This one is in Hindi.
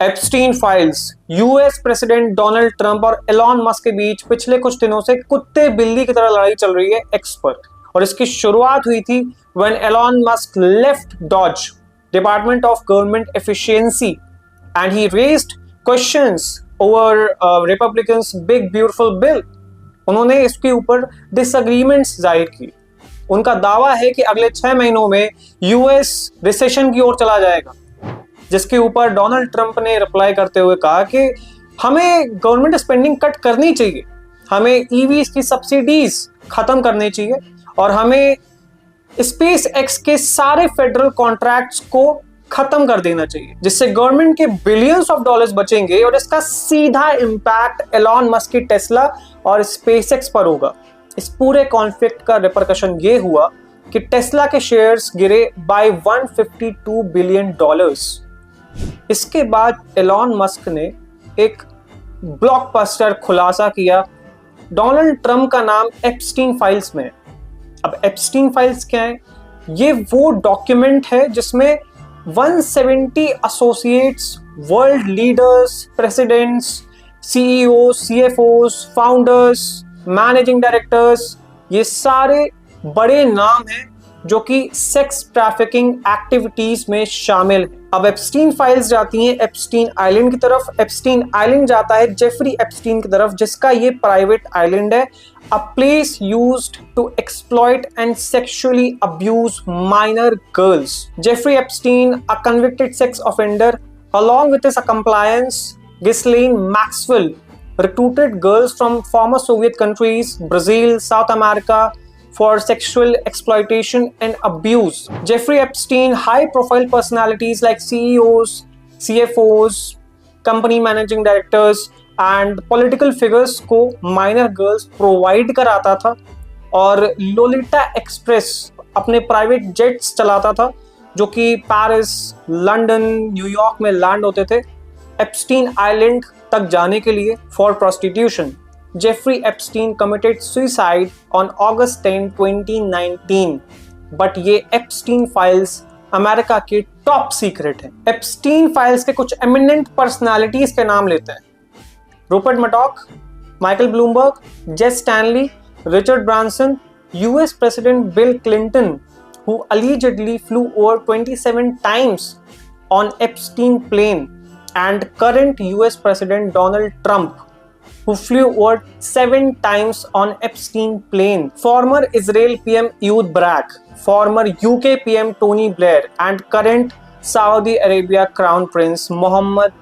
Epstein files, US president Donald Trump और एलॉन मस्क के बीच पिछले कुछ दिनों से कुत्ते बिल्ली की तरह लड़ाई चल रही है एक्स पर। और इसकी शुरुआत हुई थी when Elon Musk left DOGE, department of government efficiency, and he raised questions over Republicans big beautiful bill. उन्होंने इसके ऊपर डिसएग्रीमेंट्स जाहिर की। उनका दावा है कि अगले 6 महीनों में यूएस रिसेशन की ओर चला जाएगा, जिसके ऊपर डोनाल्ड ट्रंप ने रिप्लाई करते हुए कहा कि हमें गवर्नमेंट स्पेंडिंग कट करनी चाहिए, हमें ईवीज की सब्सिडीज खत्म करनी चाहिए और हमें स्पेस एक्स के सारे फेडरल कॉन्ट्रैक्ट्स को खत्म कर देना चाहिए, जिससे गवर्नमेंट के बिलियंस ऑफ डॉलर्स बचेंगे और इसका सीधा इंपैक्ट एलॉन मस्क की टेस्ला और स्पेस एक्स पर होगा। इस पूरे कॉन्फ्लिक्ट का रिपरकशन ये हुआ कि टेस्ला के शेयर्स गिरे बाय $152 बिलियन। इसके बाद एलॉन मस्क ने एक ब्लॉकबस्टर खुलासा किया। डोनाल्ड ट्रंप का नाम एप्स्टीन फाइल्स में है। अब एप्स्टीन फाइल्स क्या है? ये वो डॉक्यूमेंट है जिसमें 170 associates, world leaders, presidents, CEO, CFOs, founders, managing directors, ये सारे बड़े नाम हैं जो कि सेक्स ट्रैफिकिंग एक्टिविटीज में शामिल है। अब एप्स्टीन फाइल्स जाती हैं एप्स्टीन आइलैंड की तरफ, एप्स्टीन आइलैंड जाता है जेफरी एप्स्टीन की तरफ, जिसका ये प्राइवेट आइलैंड है, a place used to exploit and sexually abuse minor girls. Jeffrey Epstein, a convicted sex offender, along with his accomplice Ghislaine Maxwell, recruited girls from former Soviet countries, Brazil, South America, for sexual exploitation and abuse. Jeffrey Epstein, high-profile personalities like CEOs, CFOs, company managing directors and political figures को minor girls provide कराता था और लोलिटा एक्सप्रेस अपने प्राइवेट जेट्स चलाता था जो कि पेरिस, लंदन, न्यूयॉर्क में लैंड होते थे एप्स्टीन आइलैंड तक जाने के लिए for prostitution. Jeffrey Epstein committed suicide on August 10, 2019, but ये एप्स्टीन फाइल्स अमेरिका के टॉप सीक्रेट है। एप्स्टीन फाइल्स के कुछ एमिनेंट पर्सनालिटीज के नाम लेते हैं: रूपर्ट मर्डॉक, माइकल ब्लूमबर्ग, जेस Stanley, Richard Branson, US president bill Clinton, who allegedly flew over 27 times on Epstein plane, and current US President Donald Trump, who flew over 7 times on Epstein plane, former Israel PM Ehud Barak, former UK PM Tony Blair, and current Saudi Arabia Crown Prince Mohammed